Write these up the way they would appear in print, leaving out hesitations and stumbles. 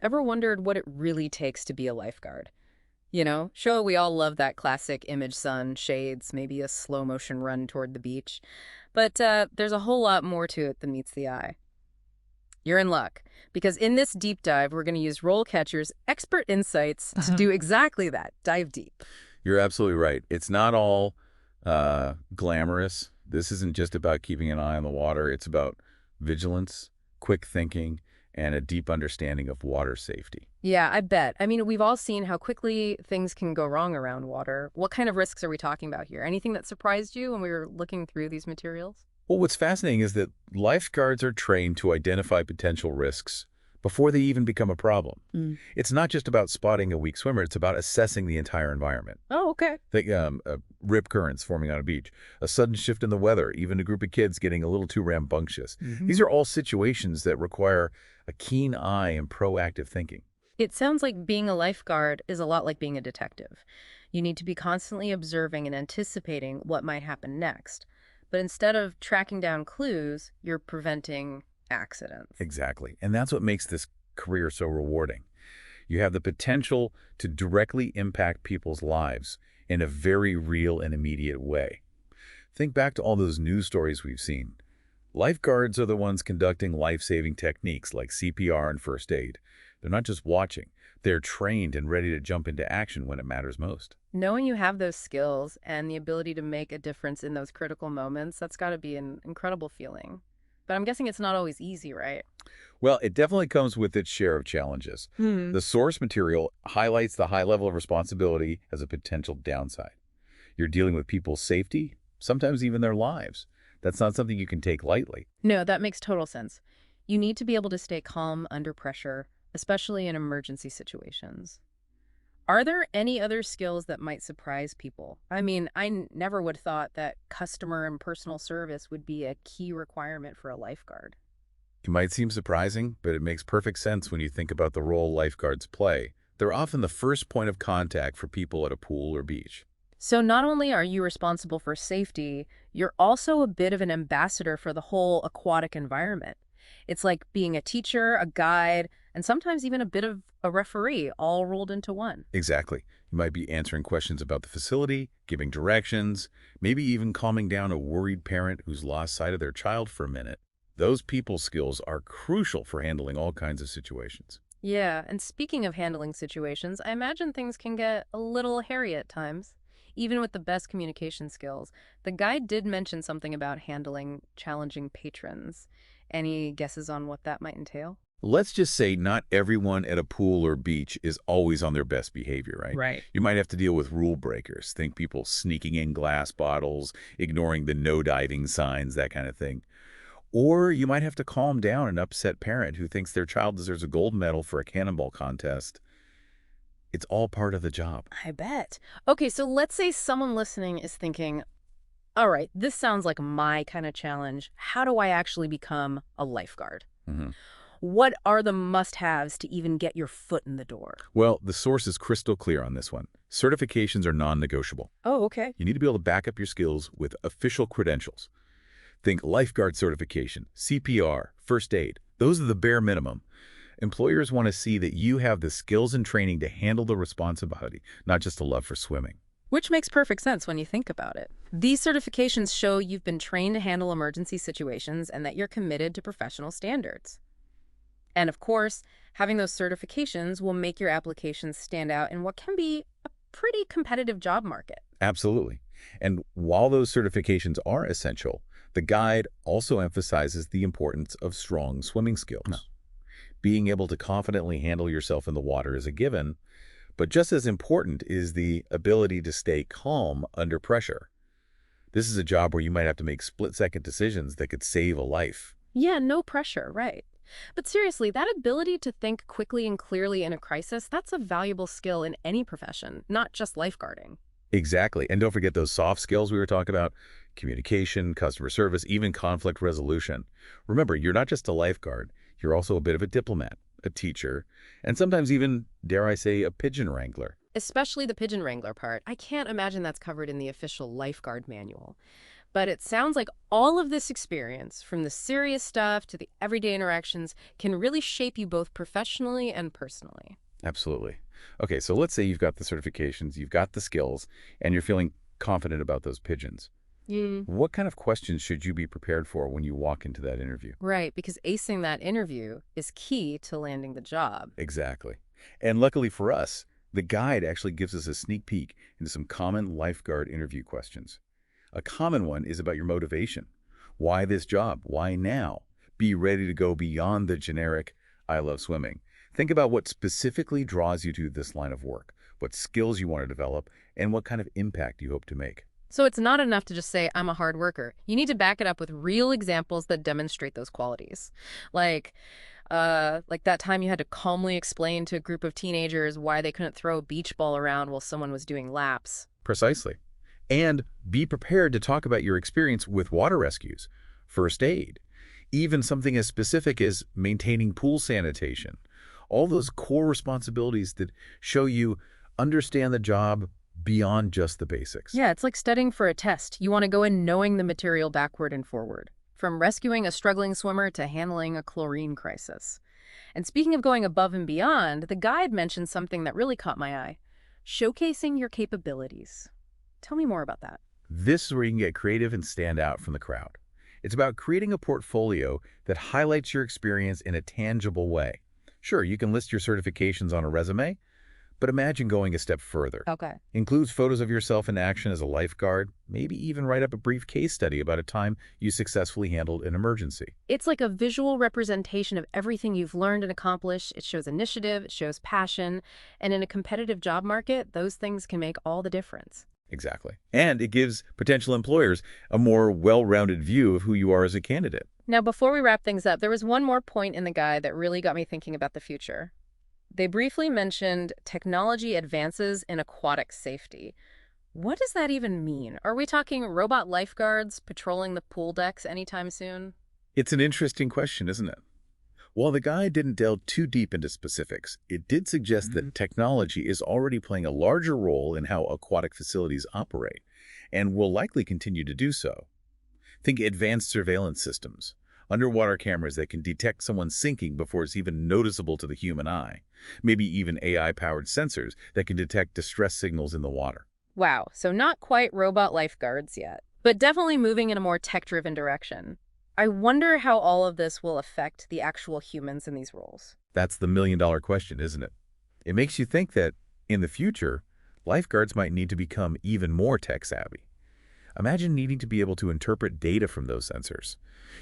Ever wondered what it really takes to be a lifeguard? Sure, we all love that classic image sun, shades, maybe a slow motion run toward the beach. But there's a whole lot more to it than meets the eye. You're in luck, because in this deep dive, we're going to use RoleCatcher's expert insights to do exactly that, dive deep. You're absolutely right. It's not all glamorous. This isn't just about keeping an eye on the water. It's about vigilance, quick thinking, and a deep understanding of water safety. Yeah, I bet. I mean, we've all seen how quickly things can go wrong around water. What kind of risks are we talking about here? Anything that surprised you when we were looking through these materials? Well, what's fascinating is that lifeguards are trained to identify potential risks before they even become a problem. It's not just about spotting a weak swimmer, it's about assessing the entire environment. Oh, okay. Think rip currents forming on a beach, a sudden shift in the weather, even a group of kids getting a little too rambunctious. These are all situations that require a keen eye and proactive thinking. It sounds like being a lifeguard is a lot like being a detective. You need to be constantly observing and anticipating what might happen next. But instead of tracking down clues, you're preventing accidents. Exactly. And that's what makes this career so rewarding. You have the potential to directly impact people's lives in a very real and immediate way. Think back to all those news stories we've seen. Lifeguards are the ones conducting life-saving techniques like CPR and first aid. They're not just watching. They're trained and ready to jump into action when it matters most. Knowing you have those skills and the ability to make a difference in those critical moments, that's got to be an incredible feeling. But I'm guessing it's not always easy, right? Well, it definitely comes with its share of challenges. The source material highlights the high level of responsibility as a potential downside. You're dealing with people's safety, sometimes even their lives. That's not something you can take lightly. No, that makes total sense. You need to be able to stay calm under pressure, especially in emergency situations. Are there any other skills that might surprise people? I mean, never would have thought that customer and personal service would be a key requirement for a lifeguard. It might seem surprising, but it makes perfect sense when you think about the role lifeguards play. They're often the first point of contact for people at a pool or beach. So not only are you responsible for safety, you're also a bit of an ambassador for the whole aquatic environment. It's like being a teacher, a guide, and sometimes even a bit of a referee all rolled into one. Exactly. You might be answering questions about the facility, giving directions, maybe even calming down a worried parent who's lost sight of their child for a minute. Those people skills are crucial for handling all kinds of situations. Yeah, and speaking of handling situations, I imagine things can get a little hairy at times, even with the best communication skills. The guide did mention something about handling challenging patrons. Any guesses on what that might entail? Let's just say not everyone at a pool or beach is always on their best behavior, right? Right. You might have to deal with rule breakers. Think people sneaking in glass bottles, ignoring the no diving signs, that kind of thing. Or you might have to calm down an upset parent who thinks their child deserves a gold medal for a cannonball contest. It's all part of the job. I bet. Okay, so let's say someone listening is thinking, all right, this sounds like my kind of challenge. How do I actually become a lifeguard? Mhm. What are the must-haves to even get your foot in the door? Well, the source is crystal clear on this one. Certifications are non-negotiable. Oh, okay. You need to be able to back up your skills with official credentials. Think lifeguard certification, CPR, first aid. Those are the bare minimum. Employers want to see that you have the skills and training to handle the responsibility, not just a love for swimming. Which makes perfect sense when you think about it. These certifications show you've been trained to handle emergency situations and that you're committed to professional standards. And of course, having those certifications will make your applications stand out in what can be a pretty competitive job market. Absolutely. And while those certifications are essential, the guide also emphasizes the importance of strong swimming skills. Being able to confidently handle yourself in the water is a given, but just as important is the ability to stay calm under pressure. This is a job where you might have to make split-second decisions that could save a life. Yeah, no pressure, right. But seriously, that ability to think quickly and clearly in a crisis, that's a valuable skill in any profession, not just lifeguarding. Exactly. And don't forget those soft skills we were talking about, communication, customer service, even conflict resolution. Remember, you're not just a lifeguard. You're also a bit of a diplomat, a teacher, and sometimes even, dare I say, a pigeon wrangler. Especially the pigeon wrangler part. I can't imagine that's covered in the official lifeguard manual. But it sounds like all of this experience, from the serious stuff to the everyday interactions, can really shape you both professionally and personally. Absolutely. Okay, so let's say you've got the certifications, you've got the skills, and you're feeling confident about those pigeons. Mm. What kind of questions should you be prepared for when you walk into that interview? Right, because acing that interview is key to landing the job. Exactly. And luckily for us, the guide actually gives us a sneak peek into some common lifeguard interview questions. A common one is about your motivation. Why this job? Why now? Be ready to go beyond the generic, I love swimming. Think about what specifically draws you to this line of work, what skills you want to develop, and what kind of impact you hope to make. So it's not enough to just say, I'm a hard worker. You need to back it up with real examples that demonstrate those qualities. Like, like that time you had to calmly explain to a group of teenagers why they couldn't throw a beach ball around while someone was doing laps. Precisely. And be prepared to talk about your experience with water rescues, first aid, even something as specific as maintaining pool sanitation. All those core responsibilities that show you understand the job beyond just the basics. Yeah, it's like studying for a test. You want to go in knowing the material backward and forward, from rescuing a struggling swimmer to handling a chlorine crisis. And speaking of going above and beyond, the guide mentioned something that really caught my eye, showcasing your capabilities. Tell me more about that. This is where you can get creative and stand out from the crowd. It's about creating a portfolio that highlights your experience in a tangible way. Sure, you can list your certifications on a resume, but imagine going a step further. Okay. Includes photos of yourself in action as a lifeguard, maybe even write up a brief case study about a time you successfully handled an emergency. It's like a visual representation of everything you've learned and accomplished. It shows initiative, it shows passion, and in a competitive job market, those things can make all the difference. Exactly. And it gives potential employers a more well-rounded view of who you are as a candidate. Now, before we wrap things up, there was one more point in the guide that really got me thinking about the future. They briefly mentioned technology advances in aquatic safety. What does that even mean? Are we talking robot lifeguards patrolling the pool decks anytime soon? It's an interesting question, isn't it? While the guide didn't delve too deep into specifics, it did suggest that technology is already playing a larger role in how aquatic facilities operate, and will likely continue to do so. Think advanced surveillance systems, underwater cameras that can detect someone sinking before it's even noticeable to the human eye, maybe even AI-powered sensors that can detect distress signals in the water. Wow, so not quite robot lifeguards yet, but definitely moving in a more tech-driven direction. I wonder how all of this will affect the actual humans in these roles. That's the million-dollar question, isn't it? It makes you think that, in the future, lifeguards might need to become even more tech-savvy. Imagine needing to be able to interpret data from those sensors,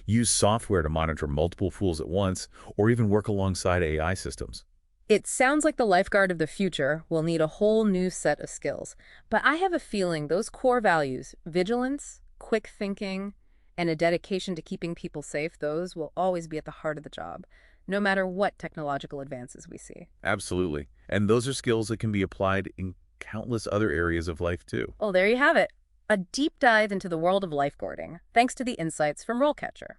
use software to monitor multiple pools at once, or even work alongside AI systems. It sounds like the lifeguard of the future will need a whole new set of skills, but I have a feeling those core values, vigilance, quick thinking, and a dedication to keeping people safe, those will always be at the heart of the job, no matter what technological advances we see. Absolutely. And those are skills that can be applied in countless other areas of life, too. Well, there you have it. A deep dive into the world of lifeguarding, thanks to the insights from RoleCatcher.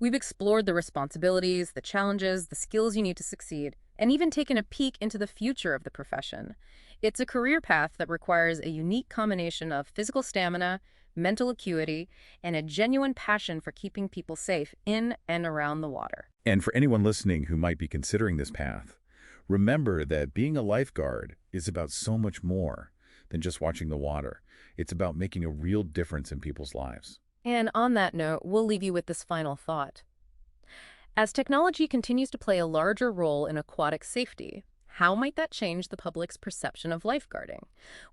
We've explored the responsibilities, the challenges, the skills you need to succeed, and even taken a peek into the future of the profession. It's a career path that requires a unique combination of physical stamina, mental acuity, and a genuine passion for keeping people safe in and around the water. And for anyone listening who might be considering this path, remember that being a lifeguard is about so much more than just watching the water. It's about making a real difference in people's lives. And on that note, we'll leave you with this final thought. As technology continues to play a larger role in aquatic safety, how might that change the public's perception of lifeguarding?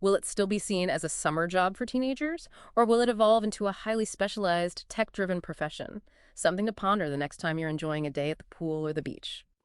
Will it still be seen as a summer job for teenagers, or will it evolve into a highly specialized, tech-driven profession? Something to ponder the next time you're enjoying a day at the pool or the beach.